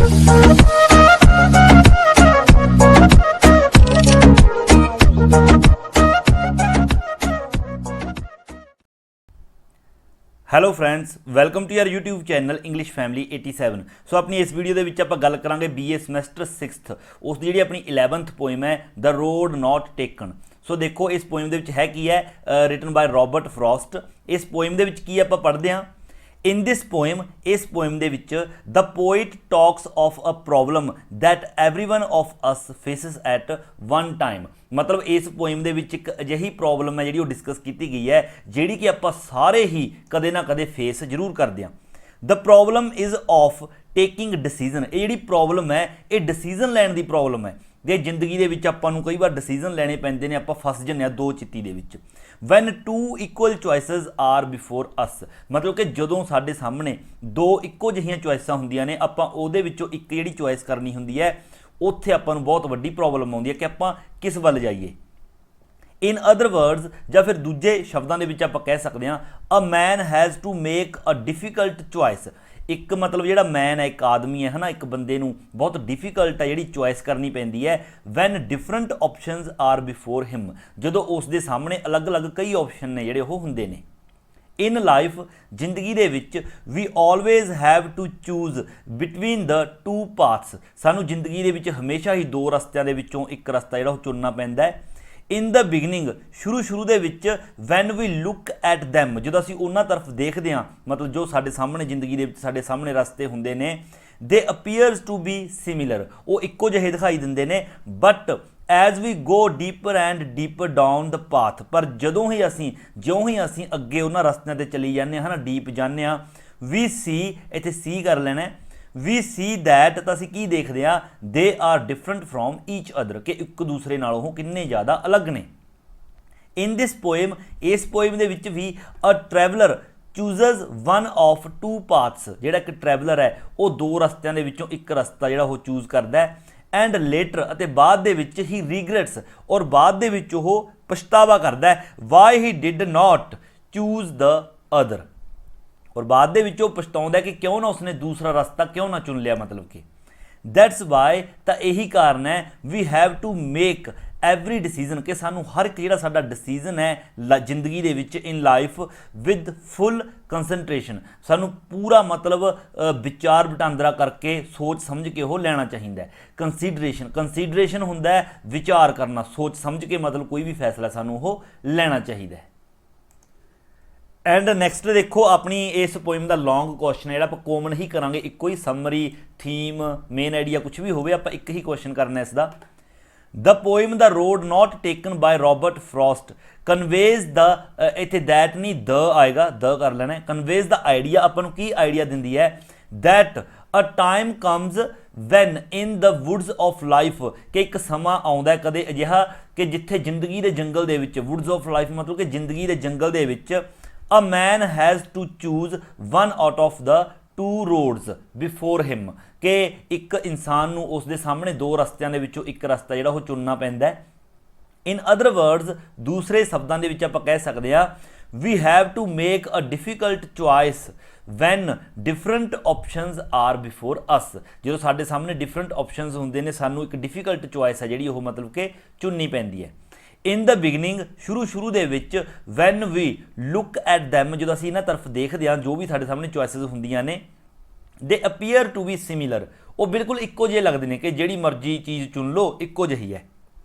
Hello friends, welcome to your YouTube channel English family 87। So ਆਪਣੀ ਇਸ video ਦੇ ਵਿੱਚ ਆਪਾਂ ਗੱਲ ਕਰਾਂਗੇ BA ਸਮੈਸਟਰ 6th ਉਸ ਦੀ ਜਿਹੜੀ ਆਪਣੀ 11th ਪੋਇਮ ਹੈ ਦ ਰੋਡ ਨਾਟ ਟੇਕਨ। ਸੋ ਦੇਖੋ ਇਸ ਪੋਇਮ ਦੇ ਵਿੱਚ ਹੈ ਕੀ ਹੈ, ਰਿਟਨ ਬਾय ਰੋਬਰਟ ਫਰੋਸਟ। ਇਸ ਪੋਇਮ ਦੇ ਵਿੱਚ ਕੀ ਆਪਾਂ ਪੜ੍ਹਦੇ ਹਾਂ, in this poem ਇਸ poem ਦੇ ਵਿੱਚ the poet talks of a problem that everyone of us faces at one time। मतलब इस पोइम ਦੇ ਵਿੱਚ ਇੱਕ ਅਜਿਹੀ ਪ੍ਰੋਬਲਮ ਹੈ ਜਿਹੜੀ ਉਹ ਡਿਸਕਸ ਕੀਤੀ ਗਈ ਹੈ ਜਿਹੜੀ ਕਿ ਆਪਾਂ ਸਾਰੇ ਹੀ ਕਦੇ ਨਾ ਕਦੇ ਫੇਸ ਜ਼ਰੂਰ ਕਰਦੇ ਹਾਂ। the problem is of taking decision। ਇਹ ਜਿਹੜੀ ਪ੍ਰੋਬਲਮ ਹੈ ਇਹ ਡਿਸੀਜ਼ਨ ਲੈਣ ਦੀ ਪ੍ਰੋਬਲਮ ਹੈ। ਜੇ ਜ਼ਿੰਦਗੀ ਦੇ ਵਿੱਚ ਆਪਾਂ ਨੂੰ ਕਈ ਵਾਰ ਡਿਸੀਜ਼ਨ ਲੈਣੇ ਪੈਂਦੇ ਨੇ, ਆਪਾਂ ਫਸ ਜਾਂਦੇ ਹਾਂ ਦੋ ਚਿੱਤੀ ਦੇ ਵਿੱਚ। When two equal choices are before us, ਮਤਲਬ ਕਿ ਜਦੋਂ ਸਾਡੇ ਸਾਹਮਣੇ ਦੋ ਇੱਕੋ ਜਿਹੀਆਂ ਚੋਇਸਾਂ ਹੁੰਦੀਆਂ ਨੇ, ਆਪਾਂ ਉਹਦੇ ਵਿੱਚੋਂ ਇੱਕ ਜਿਹੜੀ ਚੋਇਸ ਕਰਨੀ ਹੁੰਦੀ ਹੈ, ਉੱਥੇ ਆਪਾਂ ਨੂੰ ਬਹੁਤ ਵੱਡੀ ਪ੍ਰੋਬਲਮ ਆਉਂਦੀ ਹੈ ਕਿ ਆਪਾਂ ਕਿਸ ਵੱਲ ਜਾਈਏ। ਇਨ ਅਦਰ ਵਰਡਸ, ਜਾਂ ਫਿਰ ਦੂਜੇ ਸ਼ਬਦਾਂ ਦੇ ਵਿੱਚ ਆਪਾਂ ਕਹਿ ਸਕਦੇ ਹਾਂ, a man has to make a difficult choice. ਇੱਕ ਮਤਲਬ ਜਿਹੜਾ ਮੈਨ ਹੈ, ਇੱਕ ਆਦਮੀ ਹੈ ਨਾ, ਇੱਕ ਬੰਦੇ ਨੂੰ ਬਹੁਤ ਡਿਫੀਕਲਟ ਹੈ ਜਿਹੜੀ ਚੋਇਸ ਕਰਨੀ ਪੈਂਦੀ ਹੈ। When different options are before him, ਜਦੋਂ ਉਸ ਦੇ ਸਾਹਮਣੇ ਅਲੱਗ-ਅਲੱਗ ਕਈ ਆਪਸ਼ਨ ਨੇ ਜਿਹੜੇ ਉਹ ਹੁੰਦੇ ਨੇ। ਇਨ ਲਾਈਫ, ਜ਼ਿੰਦਗੀ ਦੇ ਵਿੱਚ, we always have to choose between the two paths. ਸਾਨੂੰ ਜ਼ਿੰਦਗੀ ਦੇ ਵਿੱਚ ਹਮੇਸ਼ਾ ਹੀ ਦੋ ਰਸਤਿਆਂ ਦੇ ਵਿੱਚੋਂ ਇੱਕ ਰਸਤਾ ਜਿਹੜਾ ਉਹ ਚੁਣਨਾ ਪੈਂਦਾ ਹੈ। ਇਨ ਦ ਬਿਗਨਿੰਗ, ਸ਼ੁਰੂ ਦੇ ਵਿੱਚ, when we look at them, ਜਦੋਂ ਅਸੀਂ ਉਹਨਾਂ ਤਰਫ ਦੇਖਦੇ ਹਾਂ, ਮਤਲਬ ਜੋ ਸਾਡੇ ਸਾਹਮਣੇ ਜ਼ਿੰਦਗੀ ਦੇ ਵਿੱਚ ਸਾਡੇ ਸਾਹਮਣੇ ਰਸਤੇ ਹੁੰਦੇ ਨੇ, ਦੇ ਅਪੀਅਰਸ ਟੂ ਬੀ ਸਿਮਿਲਰ, ਉਹ ਇੱਕੋ ਜਿਹੇ ਦਿਖਾਈ ਦਿੰਦੇ ਨੇ। But as we go deeper and deeper down the path, ਪਰ ਜਿਉਂ ਹੀ ਅਸੀਂ ਅੱਗੇ ਉਹਨਾਂ ਰਸਤਿਆਂ 'ਤੇ ਚਲੀ ਜਾਂਦੇ ਹਾਂ ਨਾ, ਡੀਪ ਜਾਂਦੇ ਹਾਂ, ਵੀ ਸੀ, ਇੱਥੇ ਸੀ ਕਰ ਲੈਣਾ, ਵੀ ਸੀ ਦੈਟ, ਤਾਂ ਅਸੀਂ ਕੀ ਦੇਖਦੇ ਹਾਂ, they are different from each other, ਕਿ ਇੱਕ ਦੂਸਰੇ ਨਾਲੋਂ ਉਹ ਕਿੰਨੇ ਜ਼ਿਆਦਾ ਅਲੱਗ ਨੇ। ਇਨ ਦਿਸ ਪੋਇਮ, ਇਸ ਪੋਇਮ ਦੇ ਵਿੱਚ ਵੀ, a traveller chooses one of two paths, ਜਿਹੜਾ ਇੱਕ ਟਰੈਵਲਰ ਹੈ ਉਹ ਦੋ ਰਸਤਿਆਂ ਦੇ ਵਿੱਚੋਂ ਇੱਕ ਰਸਤਾ ਜਿਹੜਾ ਉਹ ਚੂਜ਼ ਕਰਦਾ ਹੈ। ਐਂਡ ਲੇਟਰ, ਅਤੇ ਬਾਅਦ ਦੇ ਵਿੱਚ ਹੀ ਰੀਗਰੈਟਸ, ਔਰ ਬਾਅਦ ਦੇ ਵਿੱਚ ਉਹ ਪਛਤਾਵਾ ਕਰਦਾ ਹੈ, Y he did not choose the other, ਔਰ ਬਾਅਦ ਦੇ ਵਿੱਚ ਉਹ ਪਛਤਾਉਂਦਾ ਕਿ ਕਿਉਂ ਨਾ ਉਸਨੇ ਦੂਸਰਾ ਰਸਤਾ ਕਿਉਂ ਨਾ ਚੁਣ ਲਿਆ। ਮਤਲਬ ਕਿ ਦੈਟਸ ਵਾਈ, ਤਾਂ ਇਹੀ ਕਾਰਨ ਹੈ, we have to make every decision, ਕਿ ਸਾਨੂੰ ਹਰ ਇੱਕ ਜਿਹੜਾ ਸਾਡਾ ਡਿਸੀਜ਼ਨ ਹੈ ਜ਼ਿੰਦਗੀ ਦੇ ਵਿੱਚ, ਇਨ ਲਾਈਫ, ਵਿਦ ਫੁੱਲ ਕੰਸਨਟ੍ਰੇਸ਼ਨ, ਸਾਨੂੰ ਪੂਰਾ ਮਤਲਬ ਵਿਚਾਰ ਵਟਾਂਦਰਾ ਕਰਕੇ ਸੋਚ ਸਮਝ ਕੇ ਉਹ ਲੈਣਾ ਚਾਹੀਦਾ ਹੈ। ਕੰਸੀਡਰੇਸ਼ਨ ਹੁੰਦਾ ਹੈ ਵਿਚਾਰ ਕਰਨਾ, ਸੋਚ ਸਮਝ ਕੇ ਮਤਲਬ ਕੋਈ ਵੀ ਫੈਸਲਾ ਸਾਨੂੰ ਉਹ ਲੈਣਾ ਚਾਹੀਦਾ ਹੈ। ਐਂਡ ਨੈਕਸਟ ਦੇਖੋ, ਆਪਣੀ ਇਸ ਪੋਇਮ ਦਾ ਲੌਂਗ ਕੁਐਸਚਨ ਹੈ ਜਿਹੜਾ ਆਪਾਂ ਕੋਮਨ ਹੀ ਕਰਾਂਗੇ, ਇੱਕੋ ਹੀ ਸਮਰੀ, ਥੀਮ, ਮੇਨ ਆਈਡੀਆ ਕੁਛ ਵੀ ਹੋਵੇ, ਆਪਾਂ ਇੱਕ ਹੀ ਕੁਐਸਚਨ ਕਰਨਾ ਇਸ ਦਾ। The poem the road not taken by Robert Frost conveys the, ਇੱਥੇ ਦੈਟ ਨਹੀਂ ਦ ਆਏਗਾ, ਦ ਕਰ ਲੈਣਾ, ਕਨਵੇਜ਼ ਦਾ ਆਈਡੀਆ, ਆਪਾਂ ਨੂੰ ਕੀ ਆਈਡੀਆ ਦਿੰਦੀ ਹੈ, that a time comes when in the woods of life, ਕਿ ਇੱਕ ਸਮਾਂ ਆਉਂਦਾ ਕਦੇ ਅਜਿਹਾ ਕਿ ਜਿੱਥੇ ਜ਼ਿੰਦਗੀ ਦੇ ਜੰਗਲ ਦੇ ਵਿੱਚ, ਵੁਡਸ ਆਫ ਲਾਈਫ ਮਤਲਬ ਕਿ ਜ਼ਿੰਦਗੀ ਦੇ ਜੰਗਲ ਦੇ ਵਿੱਚ, a man has to choose one out of the two roads before him, ਕਿ ਇੱਕ ਇਨਸਾਨ ਨੂੰ ਉਸ ਦੇ ਸਾਹਮਣੇ ਦੋ ਰਸਤਿਆਂ ਦੇ ਵਿੱਚੋਂ ਇੱਕ ਰਸਤਾ ਜਿਹੜਾ ਉਹ ਚੁਣਨਾ ਪੈਂਦਾ ਹੈ। ਇਨ ਅਦਰ ਵਰਡਸ, ਦੂਸਰੇ ਸ਼ਬਦਾਂ ਦੇ ਵਿੱਚ ਆਪਾਂ ਕਹਿ ਸਕਦੇ ਹਾਂ, we have to make a difficult choice when different options are before us, ਜਦੋਂ ਸਾਡੇ ਸਾਹਮਣੇ ਡਿਫਰੈਂਟ ਆਪਸ਼ਨਸ ਹੁੰਦੇ ਨੇ, ਸਾਨੂੰ ਇੱਕ ਡਿਫੀਕਲਟ ਚੁਆਇਸ ਹੈ ਜਿਹੜੀ ਉਹ ਮਤਲਬ ਕਿ ਚੁਣਨੀ ਪੈਂਦੀ ਹੈ। ਇਨ ਦ ਬਿਗਨਿੰਗ, ਸ਼ੁਰੂ ਦੇ ਵਿੱਚ, when we look at them, ਜਦੋਂ ਅਸੀਂ ਇਹਨਾਂ ਤਰਫ ਦੇਖਦੇ ਹਾਂ, ਜੋ ਵੀ ਸਾਡੇ ਸਾਹਮਣੇ ਚੋਇਸਿਸ ਹੁੰਦੀਆਂ ਨੇ, ਦੇ ਅਪੀਅਰ ਟੂ ਬੀ ਸਿਮਿਲਰ, ਉਹ ਬਿਲਕੁਲ ਇੱਕੋ ਜਿਹੇ ਲੱਗਦੇ ਨੇ ਕਿ ਜਿਹੜੀ ਮਰਜ਼ੀ ਚੀਜ਼ ਚੁਣ ਲਓ ਇੱਕੋ ਜਿਹੀ ਹੈ।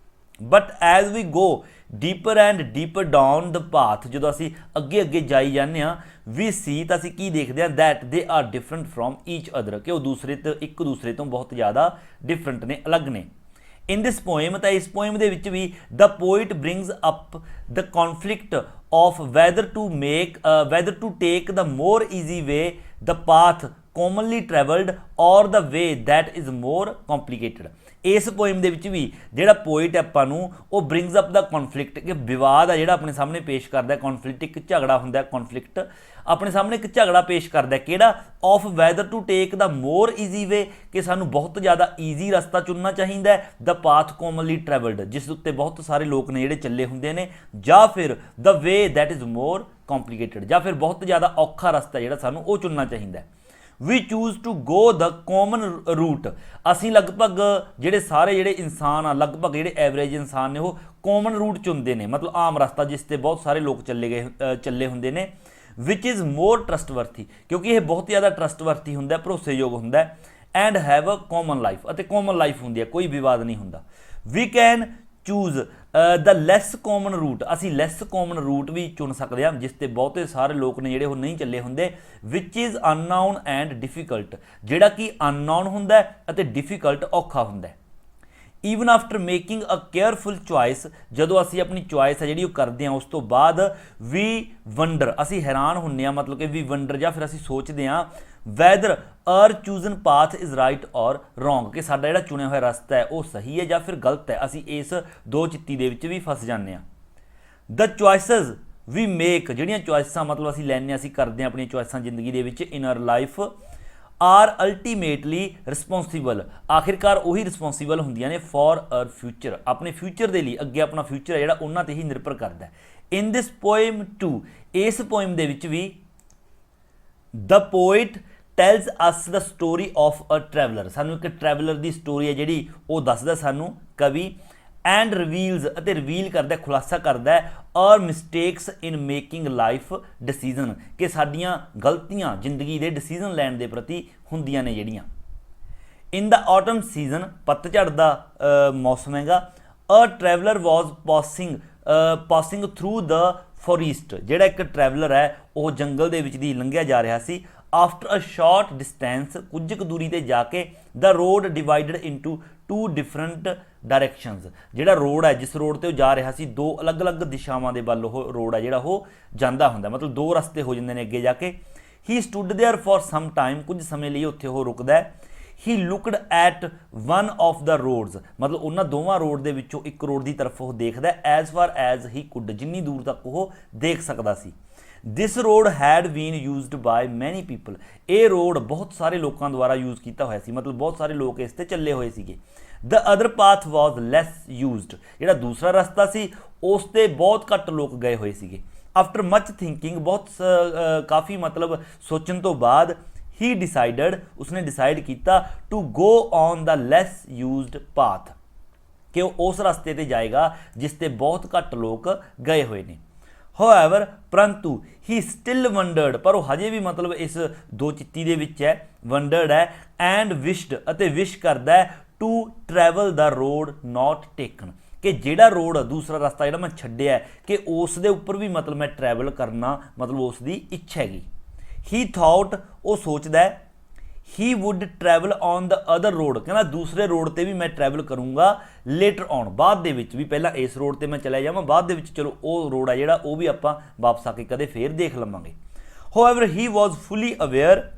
But as we go deeper and deeper down the path, ਜਦੋਂ ਅਸੀਂ ਅੱਗੇ ਜਾਈ ਜਾਂਦੇ ਹਾਂ, ਵੀ ਸੀ, ਤਾਂ ਅਸੀਂ ਕੀ ਦੇਖਦੇ ਹਾਂ, that they are different from each other, ਕਿ ਉਹ ਇੱਕ ਦੂਸਰੇ ਤੋਂ ਬਹੁਤ ਜ਼ਿਆਦਾ ਡਿਫਰੈਂਟ ਨੇ, ਅਲੱਗ ਨੇ। ਇਨ ਦਿਸ ਪੋਇਮ, ਤਾਂ ਇਸ ਪੋਇਮ ਦੇ ਵਿੱਚ ਵੀ, the poet brings up the conflict of whether to take the more easy way, the path commonly traveled or the way that is more complicated। ਇਸ ਪੋਇਮ ਦੇ ਵਿੱਚ ਵੀ ਜਿਹੜਾ ਪੋਇਟ ਆਪਾਂ ਨੂੰ ਉਹ ਬ੍ਰਿੰਗਸ ਅਪ ਦਾ ਕੌਨਫਲਿਕਟ, ਕਿ ਵਿਵਾਦ ਆ ਜਿਹੜਾ ਆਪਣੇ ਸਾਹਮਣੇ ਪੇਸ਼ ਕਰਦਾ, ਕੌਨਫਲਿਕਟ ਇੱਕ ਝਗੜਾ ਹੁੰਦਾ, ਕੌਨਫਲਿਕਟ ਆਪਣੇ ਸਾਹਮਣੇ ਇੱਕ ਝਗੜਾ ਪੇਸ਼ ਕਰਦਾ, ਕਿਹੜਾ, of whether to take the more easy way, ਕਿ ਸਾਨੂੰ ਬਹੁਤ ਜ਼ਿਆਦਾ ਈਜ਼ੀ ਰਸਤਾ ਚੁਣਨਾ ਚਾਹੀਦਾ ਹੈ, ਦ ਪਾਥ ਕੋਮਨਲੀ ਟਰੈਵਲਡ, ਜਿਸ ਉੱਤੇ ਬਹੁਤ ਸਾਰੇ ਲੋਕ ਨੇ ਜਿਹੜੇ ਚੱਲੇ ਹੁੰਦੇ ਨੇ, ਜਾਂ ਫਿਰ the way that is more complicated, ਜਾਂ ਫਿਰ ਬਹੁਤ ਜ਼ਿਆਦਾ ਔਖਾ ਰਸਤਾ ਜਿਹੜਾ ਸਾਨੂੰ ਉਹ ਚੁਣਨਾ ਚਾਹੀਦਾ ਹੈ। We choose to go the common route. ਅਸੀਂ ਲਗਭਗ ਜਿਹੜੇ ਸਾਰੇ ਜਿਹੜੇ ਇਨਸਾਨ ਆ, ਲਗਭਗ ਜਿਹੜੇ ਐਵਰੇਜ ਇਨਸਾਨ ਨੇ ਉਹ ਕਾਮਨ ਰੂਟ ਚੁਣਦੇ ਨੇ, ਮਤਲਬ ਆਮ ਰਸਤਾ ਜਿਸ ਤੇ ਬਹੁਤ ਸਾਰੇ ਲੋਕ ਚੱਲੇ ਹੁੰਦੇ ਨੇ। ਵਿਚ ਇਜ਼ ਮੋਰ ਟਰਸਟਵਰਥੀ, ਕਿਉਂਕਿ ਇਹ ਬਹੁਤ ਜ਼ਿਆਦਾ ਟਰਸਟਵਰਥੀ ਹੁੰਦਾ, ਭਰੋਸੇਯੋਗ ਹੁੰਦਾ। And have a common life, ਅਤੇ ਕਾਮਨ ਲਾਈਫ ਹੁੰਦੀ ਹੈ, ਕੋਈ ਵਿਵਾਦ ਨਹੀਂ ਹੁੰਦਾ। We can choose the less common route, ਅਸੀਂ ਲੈਸ ਕਾਮਨ ਰੂਟ ਵੀ ਚੁਣ ਸਕਦੇ ਹਾਂ ਜਿਸ ਤੇ ਬਹੁਤੇ ਸਾਰੇ ਲੋਕ ਨੇ ਜਿਹੜੇ ਉਹ ਨਹੀਂ ਚੱਲੇ ਹੁੰਦੇ। Which is unknown and difficult, ਜਿਹੜਾ ਕਿ ਅਨਨਾਊਨ ਹੁੰਦਾ ਅਤੇ ਡਿਫੀਕਲਟ ਔਖਾ ਹੁੰਦਾ। Even after making a careful choice, ਜਦੋਂ ਅਸੀਂ ਆਪਣੀ ਚੁਆਇਸ ਹੈ ਜਿਹੜੀ ਉਹ ਕਰਦੇ ਹਾਂ ਉਸ ਤੋਂ ਬਾਅਦ ਵੀ ਵੰਡਰ, ਅਸੀਂ ਹੈਰਾਨ ਹੁੰਦੇ ਹਾਂ, ਮਤਲਬ ਕਿ ਵੀ ਵੰਡਰ ਜਾਂ ਫਿਰ ਅਸੀਂ ਸੋਚਦੇ ਹਾਂ whether our chosen path is right or wrong, ਕਿ ਸਾਡਾ ਜਿਹੜਾ ਚੁਣਿਆ ਹੋਇਆ ਰਸਤਾ ਹੈ ਉਹ ਸਹੀ ਹੈ ਜਾਂ ਫਿਰ ਗਲਤ ਹੈ। ਅਸੀਂ ਇਸ ਦੋ ਚਿੱਤੀ ਦੇ ਵਿੱਚ ਵੀ ਫਸ ਜਾਂਦੇ ਹਾਂ। ਦ ਚੁਆਇਸਿਸ ਵੀ ਮੇਕ, ਜਿਹੜੀਆਂ ਚੁਆਇਸਾਂ ਮਤਲਬ ਅਸੀਂ ਲੈਂਦੇ ਹਾਂ, ਅਸੀਂ ਕਰਦੇ ਹਾਂ ਆਪਣੀਆਂ ਚੁਆਇਸਾਂ ਜ਼ਿੰਦਗੀ ਦੇ ਵਿੱਚ in our life, are ultimately responsible, ਆਖਿਰਕਾਰ ਉਹੀ ਰਿਸਪੋਂਸੀਬਲ ਹੁੰਦੀਆਂ ਨੇ ਫॉर ਅਰ ਫਿਊਚਰ, ਆਪਣੇ ਫਿਊਚਰ ਦੇ ਲਈ, ਅੱਗੇ ਆਪਣਾ ਫਿਊਚਰ ਹੈ ਜਿਹੜਾ ਉਹਨਾਂ ਤੇ ਹੀ ਨਿਰਭਰ ਕਰਦਾ। ਇਨ ਦਿਸ ਪੋਇਮ ਟੂ, ਇਸ ਪੋਇਮ ਦੇ ਵਿੱਚ ਵੀ the poet tells us the story of a traveller, ਸਾਨੂੰ ਇੱਕ ਟਰੈਵਲਰ ਦੀ ਸਟੋਰੀ ਹੈ ਜਿਹੜੀ ਉਹ ਦੱਸਦਾ ਸਾਨੂੰ ਕਵੀ। ਐਂਡ ਰਿਵੀਲਸ, ਅਤੇ ਰਿਵੀਲ ਕਰਦਾ, ਖੁਲਾਸਾ ਕਰਦਾ ਔਰ ਮਿਸਟੇਕਸ ਇਨ ਮੇਕਿੰਗ ਲਾਈਫ ਡਿਸੀਜ਼ਨ, ਕਿ ਸਾਡੀਆਂ ਗਲਤੀਆਂ ਜ਼ਿੰਦਗੀ ਦੇ ਡਿਸੀਜ਼ਨ ਲੈਣ ਦੇ ਪ੍ਰਤੀ ਹੁੰਦੀਆਂ ਨੇ ਜਿਹੜੀਆਂ। ਇਨ ਦ ਆਟਮ ਸੀਜ਼ਨ, ਪਤਝੜ ਦਾ ਮੌਸਮ ਹੈਗਾ। A traveller was passing through the forest, ਜਿਹੜਾ ਇੱਕ ਟਰੈਵਲਰ ਹੈ ਉਹ ਜੰਗਲ ਦੇ ਵਿੱਚ ਦੀ ਲੰਘਿਆ ਜਾ ਰਿਹਾ ਸੀ। ਆਫਟਰ ਅ ਸ਼ਾਰਟ ਡਿਸਟੈਂਸ, ਕੁਝ ਕੁ ਦੂਰੀ ਤੇ ਜਾ ਕੇ the road divided into two different directions, ਜਿਹੜਾ ਰੋਡ ਹੈ ਜਿਸ ਰੋਡ ਤੇ ਉਹ ਜਾ ਰਿਹਾ ਸੀ, ਦੋ ਅਲੱਗ-ਅਲੱਗ ਦਿਸ਼ਾਵਾਂ ਦੇ ਵੱਲ ਉਹ ਰੋਡ ਹੈ ਜਿਹੜਾ ਉਹ ਜਾਂਦਾ ਹੁੰਦਾ, ਮਤਲਬ ਦੋ ਰਸਤੇ ਹੋ ਜਾਂਦੇ ਨੇ ਅੱਗੇ ਜਾ ਕੇ। He stood there for some time, ਕੁਝ ਸਮੇਂ ਲਈ ਉੱਥੇ ਉਹ ਰੁਕਦਾ ਹੈ। He looked at one of the roads, ਮਤਲਬ ਉਹਨਾਂ ਦੋਵਾਂ ਰੋਡ ਦੇ ਵਿੱਚੋਂ ਇੱਕ ਰੋਡ ਦੀ ਤਰਫ ਉਹ ਦੇਖਦਾ, as far as he could, ਜਿੰਨੀ ਦੂਰ ਤੱਕ ਉਹ ਦੇਖ ਸਕਦਾ ਸੀ। This road had been used by many people, ਇਹ ਰੋਡ ਬਹੁਤ ਸਾਰੇ ਲੋਕਾਂ ਦੁਆਰਾ ਯੂਜ਼ ਕੀਤਾ ਹੋਇਆ ਸੀ, ਮਤਲਬ ਬਹੁਤ ਸਾਰੇ ਲੋਕ ਇਸ ਤੇ ਚੱਲੇ ਹੋਏ ਸੀਗੇ। The other path was less used, ਜਿਹੜਾ ਦੂਸਰਾ ਰਸਤਾ ਸੀ ਉਸ ਤੇ ਬਹੁਤ ਘੱਟ ਲੋਕ ਗਏ ਹੋਏ ਸੀਗੇ। ਆਫਟਰ ਮਚ ਥਿੰਕਿੰਗ, ਬਹੁਤ ਕਾਫੀ ਮਤਲਬ ਸੋਚਣ ਤੋਂ ਬਾਅਦ, ਹੀ ਡਿਸਾਈਡਡ, ਉਸਨੇ ਡਿਸਾਈਡ ਕੀਤਾ to go on the less used path, ਕਿ ਉਹ ਉਸ ਰਸਤੇ ਤੇ ਜਾਏਗਾ ਜਿਸ ਤੇ ਬਹੁਤ ਘੱਟ ਲੋਕ ਗਏ ਹੋਏ ਨੇ। ਹੋਐਵਰ, ਪਰੰਤੂ ਹੀ ਸਟਿਲ ਵੰਡਰਡ, ਪਰ ਉਹ ਹਜੇ ਵੀ ਮਤਲਬ ਇਸ ਦੋ ਚਿੱਤੀ ਦੇ ਵਿੱਚ ਹੈ, ਵੰਡਰਡ ਹੈ। ਐਂਡ ਵਿਸ਼ਡ, ਅਤੇ ਵਿਸ਼ ਕਰਦਾ ਹੈ to travel the road not taken, ਕਿ ਜਿਹੜਾ ਰੋਡ ਦੂਸਰਾ ਰਸਤਾ ਜਿਹੜਾ ਮੈਂ ਛੱਡਿਆ ਕਿ ਉਸ ਦੇ ਉੱਪਰ ਵੀ ਮਤਲਬ ਮੈਂ ਟਰੈਵਲ ਕਰਨਾ, ਮਤਲਬ ਉਸ ਦੀ ਇੱਛਾ ਹੈਗੀ। ਹੀ ਥਾਟ, ਉਹ ਸੋਚਦਾ ਹੈ, he would travel on the other road, ਕਹਿੰਦਾ ਦੂਸਰੇ ਰੋਡ ਤੇ ਵੀ ਮੈਂ ਟਰੈਵਲ ਕਰੂੰਗਾ ਲੇਟਰ ਔਨ, ਬਾਅਦ ਦੇ ਵਿੱਚ ਵੀ, ਪਹਿਲਾਂ ਇਸ ਰੋਡ ਤੇ ਮੈਂ ਚਲਿਆ ਜਾਵਾਂ, ਬਾਅਦ ਦੇ ਵਿੱਚ ਚਲੋ ਉਹ ਰੋਡ ਆ ਜਿਹੜਾ ਉਹ ਵੀ ਆਪਾਂ ਵਾਪਸ ਆ ਕੇ ਕਦੇ ਫੇਰ ਦੇਖ ਲਵਾਂਗੇ। ਹੋਐਵਰ ਹੀ ਵਾਜ਼ ਫੁੱਲੀ ਅਵੇਅਰ,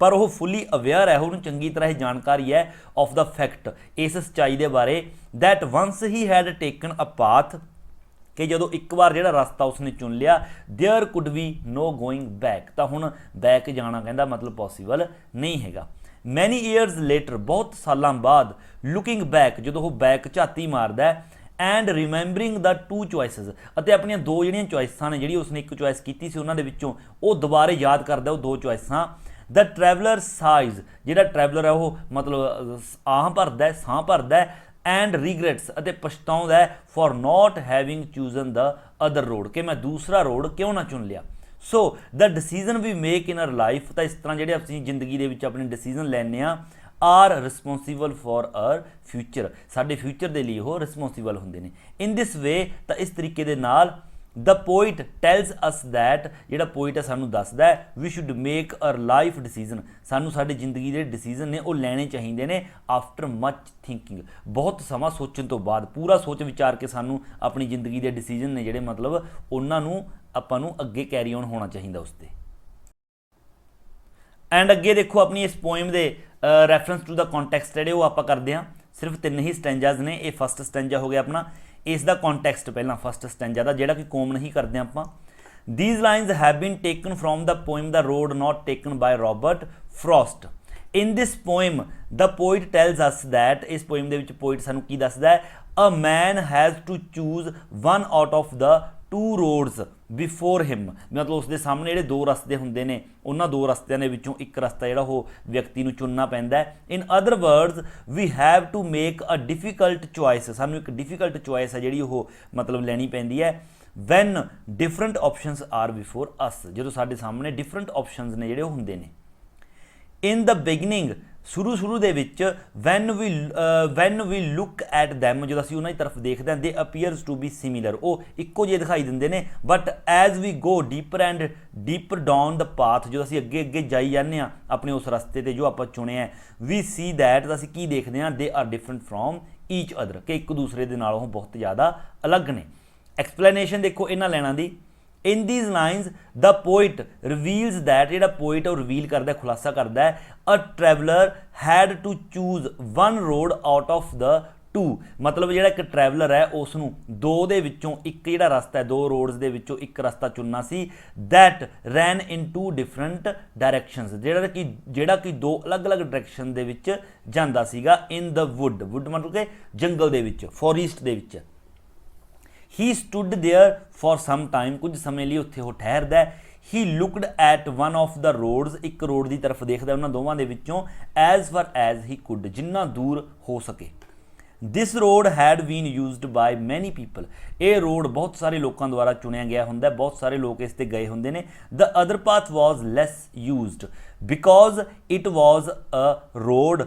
ਪਰ ਉਹ ਫੁੱਲੀ ਅਵੇਅਰ ਹੈ, ਉਹਨੂੰ ਚੰਗੀ ਤਰ੍ਹਾਂ ਇਹ ਜਾਣਕਾਰੀ ਹੈ ਆਫ ਦਾ ਫੈਕਟ, ਇਸ ਸੱਚਾਈ ਦੇ ਬਾਰੇ, that once he had taken a path, ਕਿ ਜਦੋਂ ਇੱਕ ਵਾਰ ਜਿਹੜਾ ਰਸਤਾ ਉਸਨੇ ਚੁਣ ਲਿਆ, there could be no going back, ਤਾਂ ਹੁਣ ਬੈਕ ਜਾਣਾ ਕਹਿੰਦਾ ਮਤਲਬ ਪੋਸੀਬਲ ਨਹੀਂ ਹੈਗਾ। ਮੈਨੀ ਈਅਰਸ ਲੇਟਰ, ਬਹੁਤ ਸਾਲਾਂ ਬਾਅਦ, ਲੁਕਿੰਗ ਬੈਕ, ਜਦੋਂ ਉਹ ਬੈਕ ਝਾਤੀ ਮਾਰਦਾ ਹੈ, and remembering the two choices, ਅਤੇ ਆਪਣੀਆਂ ਦੋ ਜਿਹੜੀਆਂ ਚੋਇਸਾਂ ਨੇ, ਜਿਹੜੀ ਉਸਨੇ ਇੱਕ ਚੋਇਸ ਕੀਤੀ ਸੀ ਉਹਨਾਂ ਦੇ ਵਿੱਚੋਂ ਉਹ ਦੁਬਾਰੇ ਯਾਦ ਕਰਦਾ ਉਹ ਦੋ ਚੋਇਸਾਂ। ਦ ਟਰੈਵਲਰ ਸਾਈਜ਼, ਜਿਹੜਾ ਟਰੈਵਲਰ ਹੈ ਉਹ ਮਤਲਬ ਆਹ ਭਰਦਾ, ਸਾਹ ਭਰਦਾ, ਐਂਡ ਰੀਗਰੈਟਸ, ਅਤੇ ਪਛਤਾਉਂਦਾ ਹੈ for not having chosen the other road, ਕਿ ਮੈਂ ਦੂਸਰਾ ਰੋਡ ਕਿਉਂ ਨਾ ਚੁਣ ਲਿਆ। So the decision we make in our life, ਤਾਂ ਇਸ ਤਰ੍ਹਾਂ ਜਿਹੜੇ ਅਸੀਂ ਜ਼ਿੰਦਗੀ ਦੇ ਵਿੱਚ ਆਪਣੇ ਡਿਸੀਜ਼ਨ ਲੈਂਦੇ ਹਾਂ, are responsible for our future, ਸਾਡੇ ਫਿਊਚਰ ਦੇ ਲਈ ਉਹ ਰਿਸਪੋਂਸੀਬਲ ਹੁੰਦੇ ਨੇ। ਇਨ ਦਿਸ ਵੇ, ਤਾਂ ਇਸ ਤਰੀਕੇ ਦੇ ਨਾਲ, the poet tells us that, ਜਿਹੜਾ ਪੋਇਟ ਹੈ ਸਾਨੂੰ ਦੱਸਦਾ ਹੈ, we should make our life decision, ਸਾਨੂੰ ਸਾਡੀ ਜ਼ਿੰਦਗੀ ਦੇ ਡਿਸੀਜ਼ਨ ਨੇ ਉਹ ਲੈਣੇ ਚਾਹੀਦੇ ਨੇ ਆਫਟਰ ਮਚ ਥਿੰਕਿੰਗ, ਬਹੁਤ ਸਮਾਂ ਸੋਚਣ ਤੋਂ ਬਾਅਦ, ਪੂਰਾ ਸੋਚ ਵਿਚਾਰ ਕੇ ਸਾਨੂੰ ਆਪਣੀ ਜ਼ਿੰਦਗੀ ਦੇ ਡਿਸੀਜ਼ਨ ਨੇ ਜਿਹੜੇ ਮਤਲਬ ਉਹਨਾਂ ਨੂੰ ਆਪਾਂ ਨੂੰ ਅੱਗੇ ਕੈਰੀ ਔਨ ਹੋਣਾ ਚਾਹੀਦਾ ਉਸ 'ਤੇ। ਐਂਡ ਅੱਗੇ ਦੇਖੋ ਆਪਣੀ ਇਸ ਪੋਇਮ ਦੇ ਰੈਫਰੈਂਸ ਟੂ ਦਾ ਕੰਟੈਕਸਟ ਜਿਹੜੇ ਉਹ ਆਪਾਂ ਕਰਦੇ ਹਾਂ, ਸਿਰਫ 3 ਹੀ ਸਟੈਂਜਾਜ਼ ਨੇ, ਇਹ ਫਸਟ ਸਟੈਂਜਾ ਹੋ ਗਿਆ ਆਪਣਾ, ਇਸ ਦਾ ਕੰਟੈਕਸਟ ਪਹਿਲਾਂ ਫਸਟ ਸਟੈਂਜਾ ਦਾ ਜਿਹੜਾ ਕਿ ਕਾਮਨ ਹੀ ਕਰਦੇ ਹਾਂ ਆਪਾਂ। These lines have been taken from the poem the road not taken by Robert Frost. In this poem the poet tells us that, ਇਸ ਪੋਇਮ ਦੇ ਵਿੱਚ ਪੋਇਟ ਸਾਨੂੰ ਕੀ ਦੱਸਦਾ ਹੈ, a man has to choose one out of the two roads before him, ਮਤਲਬ ਉਸਦੇ ਸਾਹਮਣੇ ਜਿਹੜੇ ਦੋ ਰਸਤੇ ਹੁੰਦੇ ਨੇ ਉਹਨਾਂ ਦੋ ਰਸਤਿਆਂ ਦੇ ਵਿੱਚੋਂ ਇੱਕ ਰਸਤਾ ਜਿਹੜਾ ਉਹ ਵਿਅਕਤੀ ਨੂੰ ਚੁਣਨਾ ਪੈਂਦਾ ਹੈ। In other words we have to make a difficult choice, ਸਾਨੂੰ ਇੱਕ ਡਿਫੀਕਲਟ ਚੁਆਇਸ ਹੈ ਜਿਹੜੀ ਉਹ ਮਤਲਬ ਲੈਣੀ ਪੈਂਦੀ ਹੈ। When different options are before us, ਜਦੋਂ ਸਾਡੇ ਸਾਹਮਣੇ ਡਿਫਰੈਂਟ ਆਪਸ਼ਨਸ ਨੇ ਜਿਹੜੇ ਉਹ ਹੁੰਦੇ ਨੇ। ਇਨ ਦ ਬਿਗਨਿੰਗ, ਸ਼ੁਰੂ ਦੇ ਵਿੱਚ when we look at them, ਜਦੋਂ ਅਸੀਂ ਉਹਨਾਂ ਦੀ ਤਰਫ ਦੇਖਦੇ ਹਾਂ, ਦੇ ਅਪੀਅਰਸ ਟੂ ਬੀ ਸਿਮੀਲਰ, ਉਹ ਇੱਕੋ ਜਿਹੇ ਦਿਖਾਈ ਦਿੰਦੇ ਨੇ। But as we go deeper and deeper down the path, ਜਦੋਂ ਅਸੀਂ ਅੱਗੇ ਜਾਈ ਜਾਂਦੇ ਹਾਂ ਆਪਣੇ ਉਸ ਰਸਤੇ 'ਤੇ ਜੋ ਆਪਾਂ ਚੁਣਿਆ, ਵੀ ਸੀ ਦੈਟ, ਅਸੀਂ ਕੀ ਦੇਖਦੇ ਹਾਂ, they are different from each other, ਕਿ ਇੱਕ ਦੂਸਰੇ ਦੇ ਨਾਲੋਂ ਬਹੁਤ ਜ਼ਿਆਦਾ ਅਲੱਗ ਨੇ। ਐਕਸਪਲੇਨੇਸ਼ਨ ਦੇਖੋ ਇਹਨਾਂ ਲਾਈਨਾਂ ਦੀ। In these lines the poet reveals that, ਜਿਹੜਾ ਪੋਇਟ ਉਹ ਰਿਵੀਲ ਕਰਦਾ, ਖੁਲਾਸਾ ਕਰਦਾ ਹੈ, a traveller had to choose one road out of the two, ਮਤਲਬ ਜਿਹੜਾ ਇੱਕ ਟਰੈਵਲਰ ਹੈ ਉਸ ਨੂੰ ਦੋ ਦੇ ਵਿੱਚੋਂ ਇੱਕ ਜਿਹੜਾ ਰਸਤਾ ਹੈ, ਦੋ ਰੋਡਸ ਦੇ ਵਿੱਚੋਂ ਇੱਕ ਰਸਤਾ ਚੁਣਨਾ ਸੀ। That ran in two different directions, ਜਿਹੜਾ ਕਿ ਦੋ ਅਲੱਗ-ਅਲੱਗ ਡਾਇਰੈਕਸ਼ਨ ਦੇ ਵਿੱਚ ਜਾਂਦਾ ਸੀਗਾ। ਇਨ ਦ ਵੁੱਡ ਮਤਲਬ ਕਿ ਜੰਗਲ ਦੇ ਵਿੱਚ, ਫੋਰੈਸਟ ਦੇ ਵਿੱਚ। He stood there for some time, ਕੁਝ ਸਮੇਂ ਲਈ ਉੱਥੇ ਉਹ ਠਹਿਰਦਾ ਹੈ। He looked at one of the roads, ਇੱਕ ਰੋਡ ਦੀ ਤਰਫ ਦੇਖਦਾ ਉਹਨਾਂ ਦੋਵਾਂ ਦੇ ਵਿੱਚੋਂ। As far as he could, ਜਿੰਨਾ ਦੂਰ ਹੋ ਸਕੇ। This road had been used by many people, ਇਹ ਰੋਡ ਬਹੁਤ ਸਾਰੇ ਲੋਕਾਂ ਦੁਆਰਾ ਚੁਣਿਆ ਗਿਆ ਹੁੰਦਾ, ਬਹੁਤ ਸਾਰੇ ਲੋਕ ਇਸ 'ਤੇ ਗਏ ਹੁੰਦੇ ਨੇ। The other path was less used because it was a road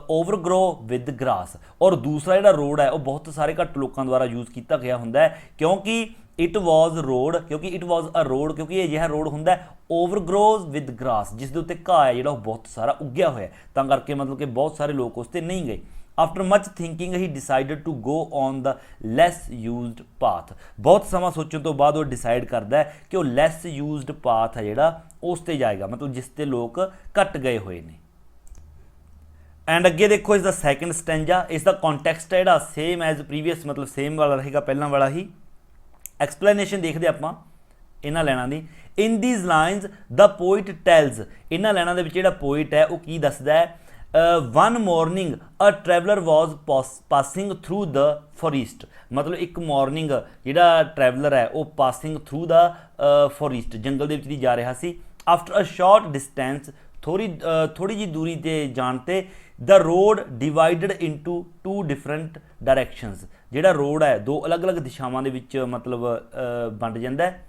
overgrow with grass, ਔਰ ਦੂਸਰਾ ਜਿਹੜਾ ਰੋਡ ਹੈ ਉਹ ਬਹੁਤ ਸਾਰੇ ਘੱਟ ਲੋਕਾਂ ਦੁਆਰਾ ਯੂਜ਼ ਕੀਤਾ ਗਿਆ ਹੁੰਦਾ ਹੈ, ਕਿਉਂਕਿ ਇਟ ਵਾਜ਼ ਅ ਰੋਡ, ਕਿਉਂਕਿ ਇਹ ਅਜਿਹਾ ਰੋਡ ਹੁੰਦਾ ਓਵਰਗਰੋਜ਼ ਵਿਦ ਗ੍ਰਾਸ, ਜਿਸ ਦੇ ਉੱਤੇ ਘਾਹ ਹੈ ਜਿਹੜਾ ਉਹ ਬਹੁਤ ਸਾਰਾ ਉੱਗਿਆ ਹੋਇਆ, ਤਾਂ ਕਰਕੇ ਮਤਲਬ ਕਿ ਬਹੁਤ ਸਾਰੇ ਲੋਕ ਉਸ 'ਤੇ ਨਹੀਂ ਗਏ। After much thinking he decided to go on the less used path, ਬਹੁਤ ਸਮਾਂ ਸੋਚਣ ਤੋਂ ਬਾਅਦ ਉਹ ਡਿਸਾਈਡ ਕਰਦਾ ਹੈ ਕਿ ਉਹ ਲੈਸ ਯੂਜ਼ਡ ਪਾਥ ਹੈ ਜਿਹੜਾ ਉਸ 'ਤੇ ਜਾਏਗਾ, ਮਤਲਬ ਜਿਸ 'ਤੇ ਲੋਕ ਘੱਟ ਗਏ ਹੋਏ ਨੇ। ਐਂਡ ਅੱਗੇ ਦੇਖੋ ਇਸ ਦਾ ਸੈਕੰਡ ਸਟੈਂਜਾ, ਇਸ ਦਾ ਕੌਨਟੈਕਸਟ ਹੈ ਜਿਹੜਾ ਸੇਮ ਐਜ਼ ਪ੍ਰੀਵੀਅਸ, ਮਤਲਬ ਸੇਮ ਵਾਲਾ ਰਹੇਗਾ, ਪਹਿਲਾਂ ਵਾਲਾ ਹੀ। ਐਕਸਪਲੇਨੇਸ਼ਨ ਦੇਖਦੇ ਆਪਾਂ ਇਹਨਾਂ ਲਾਈਨਾਂ ਦੀ। In these lines the poet tells, ਇਹਨਾਂ ਲਾਈਨਾਂ ਦੇ ਵਿੱਚ ਜਿਹੜਾ ਪੋਇਟ ਹੈ ਉਹ ਕੀ ਦੱਸਦਾ ਹੈ। One morning a traveller was passing through the forest, ਮਤਲਬ ਇੱਕ ਮੋਰਨਿੰਗ ਜਿਹੜਾ ਟਰੈਵਲਰ ਹੈ ਉਹ ਪਾਸਿੰਗ ਥਰੂ ਦ ਫੋਰੈਸਟ, ਜੰਗਲ ਦੇ ਵਿੱਚ ਦੀ ਜਾ ਰਿਹਾ ਸੀ। ਆਫਟਰ ਅ ਸ਼ਾਰਟ ਡਿਸਟੈਂਸ, ਥੋੜੀ ਜਿਹੀ ਦੂਰੀ 'ਤੇ ਜਾਣ 'ਤੇ, the road divided into two different directions, ਜਿਹੜਾ ਰੋਡ ਹੈ ਦੋ ਅਲੱਗ-ਅਲੱਗ ਦਿਸ਼ਾਵਾਂ ਦੇ ਵਿੱਚ ਮਤਲਬ ਵੰਡ ਜਾਂਦਾ ਹੈ।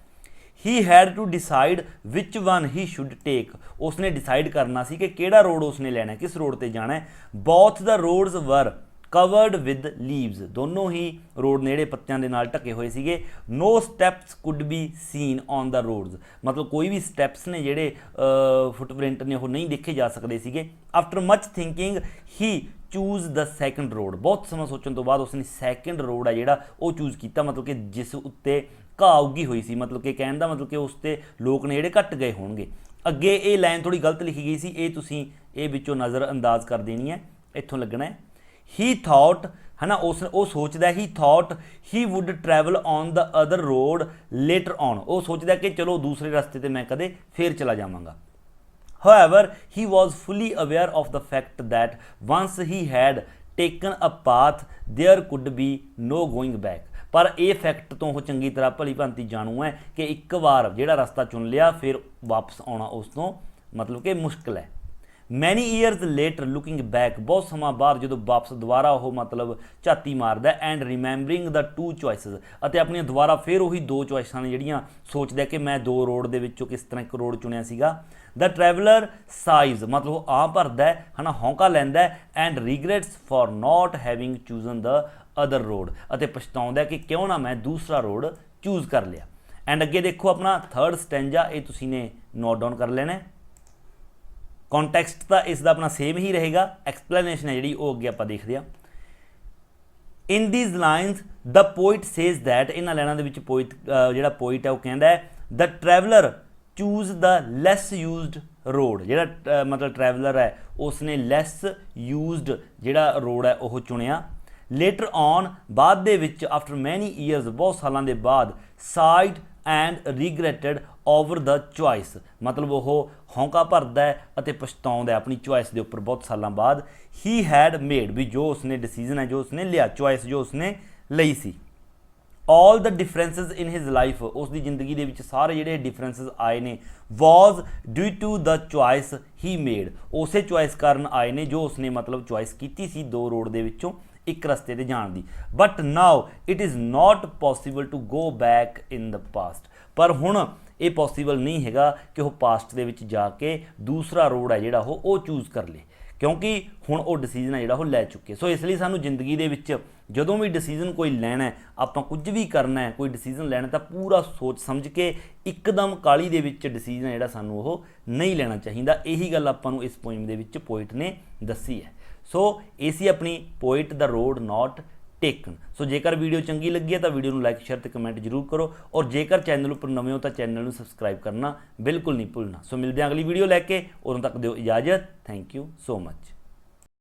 He had to decide which one he should take, ਉਸਨੇ ਡਿਸਾਈਡ ਕਰਨਾ ਸੀ ਕਿ ਕਿਹੜਾ ਰੋਡ ਉਸਨੇ ਲੈਣਾ, ਕਿਸ ਰੋਡ 'ਤੇ ਜਾਣਾ ਹੈ। ਬੋਥ ਦ ਰੋਡਸ ਵਰ ਕਵਰਡ ਵਿਦ ਲੀਵਸ, ਦੋਨੋਂ ਹੀ ਰੋਡ ਨੇ ਜਿਹੜੇ ਪੱਤਿਆਂ ਦੇ ਨਾਲ ਢਕੇ ਹੋਏ ਸੀਗੇ। No steps could be seen on the roads, ਮਤਲਬ ਕੋਈ ਵੀ ਸਟੈਪਸ ਨੇ ਜਿਹੜੇ ਫੁੱਟਪ੍ਰਿੰਟ ਨੇ ਉਹ ਨਹੀਂ ਦੇਖੇ ਜਾ ਸਕਦੇ ਸੀਗੇ। ਆਫਟਰ ਮਚ ਥਿੰਕਿੰਗ ਹੀ ਚੂਜ਼ ਦ ਸੈਕੰਡ ਰੋਡ, ਬਹੁਤ ਸਮਾਂ ਸੋਚਣ ਤੋਂ ਬਾਅਦ ਉਸਨੇ ਸੈਕੰਡ ਰੋਡ ਹੈ ਜਿਹੜਾ ਉਹ ਚੂਜ਼ ਕੀਤਾ, ਮਤਲਬ ਕਿ ਜਿਸ ਉੱਤੇ ਘਾਹ ਉੱਗੀ ਹੋਈ ਸੀ, ਮਤਲਬ ਕਿ ਕਹਿਣ ਦਾ ਮਤਲਬ ਕਿ ਉਸ 'ਤੇ ਲੋਕ ਨੇ ਜਿਹੜੇ ਘੱਟ ਗਏ ਹੋਣਗੇ। ਅੱਗੇ ਇਹ ਲਾਈਨ ਥੋੜੀ ਗਲਤ ਲਿਖੀ ਗਈ ਸੀ, ਇਹ ਤੁਸੀਂ ਇਹ ਵਿੱਚੋਂ ਨਜ਼ਰ ਅੰਦਾਜ਼ ਕਰ ਦੇਣੀ ਹੈ, ਇੱਥੋਂ ਲੱਗਣਾ ਹੈ। ਹੀ ਥਾਟ, ਹੈ ਨਾ, ਉਹ ਸੋਚਦਾ, he thought he would travel on the other road later on, ਉਹ ਸੋਚਦਾ ਕਿ ਚਲੋ ਦੂਸਰੇ ਰਸਤੇ 'ਤੇ ਮੈਂ ਕਦੇ ਫੇਰ ਚਲਾ ਜਾਵਾਂਗਾ। However, he was fully aware of the fact that once he had taken a path, there could be no going back, ਪਰ ਇਹ ਫੈਕਟ ਤੋਂ ਉਹ ਚੰਗੀ ਤਰ੍ਹਾਂ ਭਲੀ ਭਾਂਤੀ ਜਾਣੂ ਹੈ ਕਿ ਇੱਕ ਵਾਰ ਜਿਹੜਾ ਰਸਤਾ ਚੁਣ ਲਿਆ ਫਿਰ ਵਾਪਸ ਆਉਣਾ ਉਸ ਤੋਂ ਮਤਲਬ ਕਿ ਮੁਸ਼ਕਿਲ ਹੈ। ਮੈਨੀ ਈਅਰਸ ਲੇਟਰ ਲੁਕਿੰਗ ਬੈਕ, ਬਹੁਤ ਸਮਾਂ ਬਾਅਦ ਜਦੋਂ ਵਾਪਸ ਦੁਬਾਰਾ ਉਹ ਮਤਲਬ ਝਾਤੀ ਮਾਰਦਾ, and remembering the two choices, ਅਤੇ ਆਪਣੀਆਂ ਦੁਬਾਰਾ ਫਿਰ ਉਹੀ ਦੋ ਚੋਇਸਾਂ ਨੇ ਜਿਹੜੀਆਂ ਸੋਚਦਾ ਕਿ ਮੈਂ ਦੋ ਰੋਡ ਦੇ ਵਿੱਚੋਂ ਕਿਸ ਤਰ੍ਹਾਂ ਇੱਕ ਰੋਡ ਚੁਣਿਆ ਸੀਗਾ। ਦ ਟਰੈਵਲਰ ਸਾਈਜ਼, ਮਤਲਬ ਉਹ ਆਹ ਭਰਦਾ ਹੈ ਨਾ, ਹੌਂਕਾ ਲੈਂਦਾ, and regrets for not having chosen the other road, ਅਤੇ ਪਛਤਾਉਂਦਾ ਕਿ ਕਿਉਂ ਨਾ ਮੈਂ ਦੂਸਰਾ ਰੋਡ ਚੂਜ਼ ਕਰ ਲਿਆ। ਐਂਡ ਅੱਗੇ ਦੇਖੋ ਆਪਣਾ ਥਰਡ ਸਟੈਂਜਾ, ਇਹ ਤੁਸੀਂ ਨੇ ਨੋਟ ਡਾਊਨ ਕਰ ਲੈਣਾ। ਕੌਨਟੈਕਸਟ ਤਾਂ ਇਸ ਦਾ ਆਪਣਾ ਸੇਮ ਹੀ ਰਹੇਗਾ, ਐਕਸਪਲੇਨੇਸ਼ਨ ਹੈ ਜਿਹੜੀ ਉਹ ਅੱਗੇ ਆਪਾਂ ਦੇਖਦੇ ਹਾਂ। In these lines the poet says that, ਇਹਨਾਂ ਲਾਈਨਾਂ ਦੇ ਵਿੱਚ ਜਿਹੜਾ ਪੋਇਟ ਹੈ ਉਹ ਕਹਿੰਦਾ ਹੈ, ਦ traveller choose the less used road, ਜਿਹੜਾ ਮਤਲਬ ਟਰੈਵਲਰ ਹੈ ਉਸਨੇ ਲੈਸ ਯੂਜ਼ਡ ਜਿਹੜਾ ਰੋਡ ਹੈ ਉਹ ਚੁਣਿਆ। ਲੇਟਰ ਔਨ, ਬਾਅਦ ਦੇ ਵਿੱਚ, ਆਫਟਰ ਮੈਨੀ ਈਅਰਸ, ਬਹੁਤ ਸਾਲਾਂ ਦੇ ਬਾਅਦ, sighed and regretted over the choice, ਮਤਲਬ ਉਹ ਹੌਂਕਾ ਭਰਦਾ ਹੈ ਅਤੇ ਪਛਤਾਉਂਦਾ ਆਪਣੀ ਚੁਆਇਸ ਦੇ ਉੱਪਰ ਬਹੁਤ ਸਾਲਾਂ ਬਾਅਦ। ਹੀ ਹੈਡ ਮੇਡ, ਵੀ ਜੋ ਉਸਨੇ ਡਿਸੀਜ਼ਨ ਹੈ ਜੋ ਉਸਨੇ ਲਿਆ, ਚੁਆਇਸ ਜੋ ਉਸਨੇ ਲਈ ਸੀ। all the differences in his life, ਉਸ ਦੀ ਜ਼ਿੰਦਗੀ ਦੇ ਵਿੱਚ ਸਾਰੇ ਜਿਹੜੇ ਡਿਫਰੈਂਸਸ ਆਏ ਨੇ was due to the choice he made, ਉਸੇ ਚੁਆਇਸ ਕਾਰਨ ਆਏ ਨੇ ਜੋ ਉਸਨੇ ਮਤਲਬ ਚੁਆਇਸ ਕੀਤੀ ਸੀ ਦੋ ਰੋਡ ਦੇ ਵਿੱਚੋਂ ਇੱਕ ਰਸਤੇ ਤੇ ਜਾਣ ਦੀ। But now it is not possible to go back in the past, ਪਰ ਹੁਣ ਇਹ ਪੋਸੀਬਲ ਨਹੀਂ ਹੈਗਾ ਕਿ ਉਹ ਪਾਸਟ ਦੇ ਵਿੱਚ ਜਾ ਕੇ ਦੂਸਰਾ ਰੋਡ ਹੈ ਜਿਹੜਾ ਉਹ ਚੂਜ਼ ਕਰ ਲੇ, ਕਿਉਂਕਿ ਹੁਣ ਉਹ ਡਿਸੀਜਨ ਹੈ ਜਿਹੜਾ ਉਹ ਲੈ ਚੁੱਕੇ। ਸੋ ਇਸ ਲਈ ਸਾਨੂੰ ਜ਼ਿੰਦਗੀ ਦੇ ਵਿੱਚ ਜਦੋਂ ਵੀ ਡਿਸੀਜਨ ਕੋਈ ਲੈਣਾ ਹੈ, ਆਪਾਂ ਕੁਝ ਵੀ ਕਰਨਾ ਹੈ, ਕੋਈ ਡਿਸੀਜਨ ਲੈਣਾ ਤਾਂ ਪੂਰਾ ਸੋਚ ਸਮਝ ਕੇ ਇੱਕਦਮ ਕਾਹਲੀ ਦੇ ਵਿੱਚ ਡਿਸੀਜਨ ਜਿਹੜਾ ਸਾਨੂੰ ਉਹ ਨਹੀਂ ਲੈਣਾ ਚਾਹੀਦਾ। ਇਹੀ ਗੱਲ ਆਪਾਂ ਨੂੰ ਇਸ ਪੋਇਮ ਦੇ ਵਿੱਚ ਪੋਇਟ ਨੇ ਦੱਸੀ ਹੈ। ਸੋ ਇਹ ਸੀ ਆਪਣੀ poet the road not taken. So ਜੇਕਰ ਵੀਡੀਓ ਚੰਗੀ ਲੱਗੀ ਹੈ ਤਾਂ ਵੀਡੀਓ ਨੂੰ ਲਾਈਕ ਸ਼ੇਅਰ ਤੇ ਕਮੈਂਟ ਜ਼ਰੂਰ ਕਰੋ, ਔਰ ਜੇਕਰ ਚੈਨਲ ਉੱਪਰ ਨਵੇਂ ਹੋ ਤਾਂ ਚੈਨਲ ਨੂੰ ਸਬਸਕ੍ਰਾਈਬ ਕਰਨਾ ਬਿਲਕੁਲ ਨਹੀਂ ਭੁੱਲਣਾ। ਸੋ ਮਿਲਦੇ ਹਾਂ ਅਗਲੀ ਵੀਡੀਓ ਲੈ ਕੇ, ਉਦੋਂ ਤੱਕ ਦਿਓ ਇਜਾਜ਼ਤ। Thank you so much.